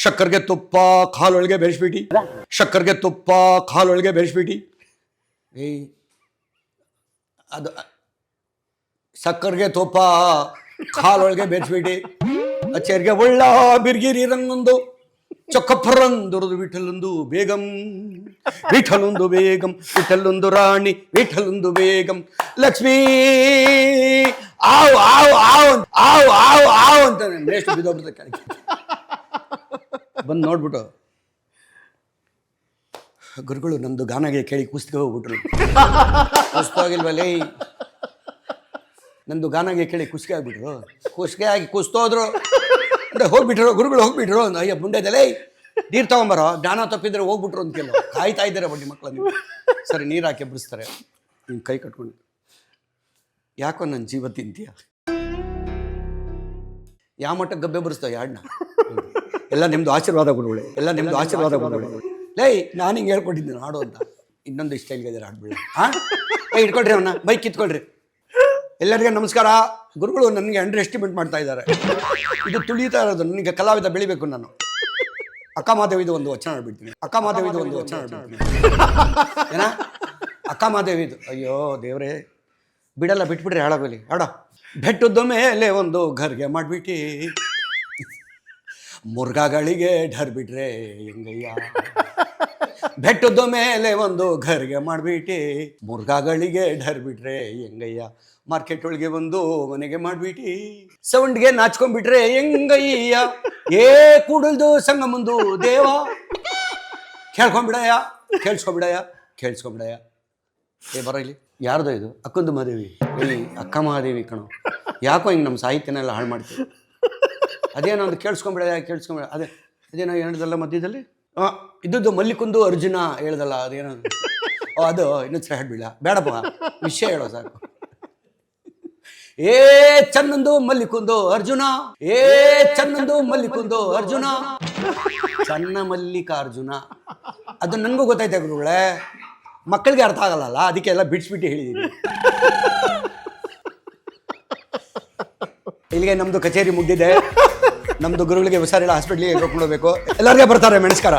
ಶಕ್ಕರ್ಗೆ ತುಪ್ಪ ಕಾಲೊಳಗೆ ಬೆರೆಸ್ಬಿಡಿ. ಶಕ್ಕರ್ಗೆ ತುಪ್ಪ ಕಾಲೊಳಗೆ ಬೆರೆಸ್ಬಿಡಿ. ಏಯ್ ಅದು ಸಕ್ಕರ್ಗೆ ತುಪ್ಪ ಕಾಲೊಳಗೆ ಬೆರೆಸ್ಬಿಡಿ. ಅಚ್ಚೇರಿಗೆ ಒಳ್ಳ ಬಿರ್ಗಿರಿ ರಂಗೊಂದು ಚೊಕ್ಕಪ್ಪರಂದುರದು ವಿಠಲೊಂದು ಬೇಗಂ ವಿಠಲೊಂದು ಬೇಗಂ ವಿಠಲೊಂದು ರಾಣಿ ವಿಠಲೊಂದು ಬೇಗಂ ಲಕ್ಷ್ಮೀ ಆವ್ ಆವ್ ಆವ್ ಆವ್ ಆವ್ ಆವ್ ಅಂತ ಮೇಷ್ಟು ಬಿದ್ದೋಗ್ಬಿಡ್ತ ಕೆಳಗೆ ಬಂದು ನೋಡ್ಬಿಟ್ಟು ಗುರುಗಳು ನಮ್ದು ಗಾನಗೆ ಕೇಳಿ ಕುಸ್ತಿಗೆ ಹೋಗ್ಬಿಟ್ರು. ಕುಸ್ತೋಗಿಲ್ವಲ್ಲೇ ನಂದು ಗಾನಗೆ ಕೇಳಿ ಕುಸ್ಗೆ ಆಗ್ಬಿಟ್ರು. ಕುಸ್ಗೆ ಆಗಿ ಕುಸ್ತೋದ್ರು ಅಂದ್ರೆ ಹೋಗ್ಬಿಟ್ರು ಗುರುಗಳು ಹೋಗ್ಬಿಟ್ರು. ಅಯ್ಯ ಮುಂಡೆದಲ್ಲೇ ನೀರು ತಗೊಂಬರೋ ಜ್ಞಾನ ತಪ್ಪಿದ್ರೆ ಹೋಗ್ಬಿಟ್ರು ಅಂತ ಕೇಳೋ ಕಾಯ್ತಾ ಇದ್ದಾರೆ ಬಡ್ಡಿ ಮಕ್ಕಳು. ನೀವು ಸರಿ ನೀರು ಹಾಕಿ ಎಬ್ಬಿಸ್ತಾರೆ. ನಿಮ್ಮ ಕೈ ಕಟ್ಕೊಂಡು ಯಾಕೋ ನನ್ನ ಜೀವ ತಿಂತೀಯ ಯಾವ ಮಟ್ಟಕ್ಕೆ ಗಬ್ಬೆ ಬರಿಸ್ತಾವ ಯಾಡನ್ನ. ಎಲ್ಲ ನಿಮ್ದು ಆಶೀರ್ವಾದ ಗುರುಗಳೇ, ಎಲ್ಲ ನಿಮ್ದು ಆಶೀರ್ವಾದ ಗುರುಗಳೇ. ಲೇ ನಾನು ಹಿಂಗೆ ಹೇಳ್ಕೊಟ್ಟಿದ್ದೀನಿ ಹಾಡು ಅಂತ. ಇನ್ನೊಂದು ಸ್ಟೈಲ್ಗೆ ಹಾಡ್ಬಿಡ. ಹಾಂ ಇಟ್ಕೊಳ್ರಿ ಅವನ್ನ ಬೈಕ್ ಕಿತ್ಕೊಳ್ರಿ. ಎಲ್ಲರಿಗೆ ನಮಸ್ಕಾರ. ಗುರುಗಳು ನನಗೆ ಅಂಡರ್ ಎಸ್ಟಿಮೇಟ್ ಮಾಡ್ತಾ ಇದ್ದಾರೆ. ಇದು ತುಳಿತಾ ಇರೋದು. ನನಗೆ ಕಲಾವಿದ ಬೆಳಿಬೇಕು. ನಾನು ಅಕ್ಕ ಮಾದೇವಿದು ಒಂದು ವಚನ ಹೇಳ್ಬಿಡ್ತೀನಿ. ಅಕ್ಕ ಮಾದೇವಿದು ಒಂದು ವಚನ ಹೇಳ್ಬಿಡ್ತೀನಿ. ಏನ ಅಕ್ಕ ಮಾದೇವಿದು? ಅಯ್ಯೋ ದೇವ್ರೇ ಬಿಡಲ್ಲ, ಬಿಟ್ಬಿಡ್ರಿ ಹಾಳಾಗಲಿ. ಹಾಡ ಬೆಟ್ಟದ ಮೇಲೆ ಒಂದು ಘರ್ಗೆ ಮಾಡಿಬಿಟ್ಟು ಮುರ್ಗಾಗಳಿಗೆ ಢರ್ ಬಿಟ್ರೆ ಹೆಂಗಯ್ಯ. ಬೆಟ್ಟದ ಮೇಲೆ ಒಂದು ಘರ್ಗೆ ಮಾಡಿಬಿಟ್ಟು ಮುರ್ಗಾಗಳಿಗೆ ಢರ್ ಬಿಟ್ರೆ ಹೆಂಗಯ್ಯ. ಮಾರ್ಕೆಟ್ ಒಳಗೆ ಬಂದು ಮನೆಗೆ ಮಾಡ್ಬಿಟ್ಟು ಸೌಂಡ್ಗೆ ನಾಚ್ಕೊಂಡ್ಬಿಟ್ರೆ ಹೆಂಗಯ್ಯ. ಏ ಕೂಡಲ್ದು ಸಂಗ ಮುಂದು ದೇವ ಕೇಳ್ಕೊಂಬಿಡಯ್ಯ ಕೇಳಿಸ್ಕೊಂಬಿಡಯ್ಯ ಕೇಳಿಸ್ಕೊಂಬಿಡಯ್ಯ. ಏ ಬರೋ ಇಲ್ಲಿ ಯಾರ್ದೋ ಇದು ಅಕ್ಕಂದು ಮಹಾದೇವಿ. ಇಲ್ಲಿ ಅಕ್ಕ ಮಹಾದೇವಿ ಕಣೋ. ಯಾಕೋ ಹಿಂಗೆ ನಮ್ಮ ಸಾಹಿತ್ಯನೆಲ್ಲ ಹಾಳು ಮಾಡ್ತೀವಿ. ಅದೇನೋ ಒಂದು ಕೇಳಿಸ್ಕೊಂಬಿಡಯ್ಯ ಕೇಳಿಸ್ಕೊಂಬಿಡ. ಅದೇನೋ ಹೇಳಿದಲ್ಲ ಮಧ್ಯದಲ್ಲಿ ಇದ್ದದ್ದು ಮಲ್ಲಿಕುಂದು ಅರ್ಜುನ ಹೇಳ್ದಲ್ಲ ಅದೇನೋ. ಅದು ಇನ್ನೊಂದು ಸಹ ಹೇಳ್ಬಿಡ ಬೇಡಪ್ಪ, ವಿಷಯ ಹೇಳೋ ಸಾಕು. ಏ ಚನ್ನಂದು ಮಲ್ಲಿಕುಂದು ಅರ್ಜುನ, ಏ ಚನ್ನಂದು ಮಲ್ಲಿಕುಂದು ಅರ್ಜುನ, ಚನ್ನ ಮಲ್ಲಿಕಾರ್ಜುನ. ಅದು ನನಗೂ ಗೊತ್ತಾಯ್ತೆ ಗುರುಗಳೇ, ಮಕ್ಕಳಿಗೆ ಅರ್ಥ ಆಗಲ್ಲ, ಅದಕ್ಕೆ ಎಲ್ಲ ಬಿಡಿಸ್ಬಿಟ್ಟು ಹೇಳಿದ್ದೀನಿ. ಇಲ್ಲಿಗೆ ನಮ್ದು ಕಚೇರಿ ಮುಗ್ದಿದೆ. ನಮ್ದು ಗುರುಗಳಿಗೆ ಹುಷಾರಿಲ್ಲ, ಹಾಸ್ಪಿಟ್ಲಿಗೆ ಕರ್ಕೊಂಡು ಹೋಗ್ಬೇಕು. ಎಲ್ಲರಿಗೆ ಬರ್ತಾರೆ. ನಮಸ್ಕಾರ.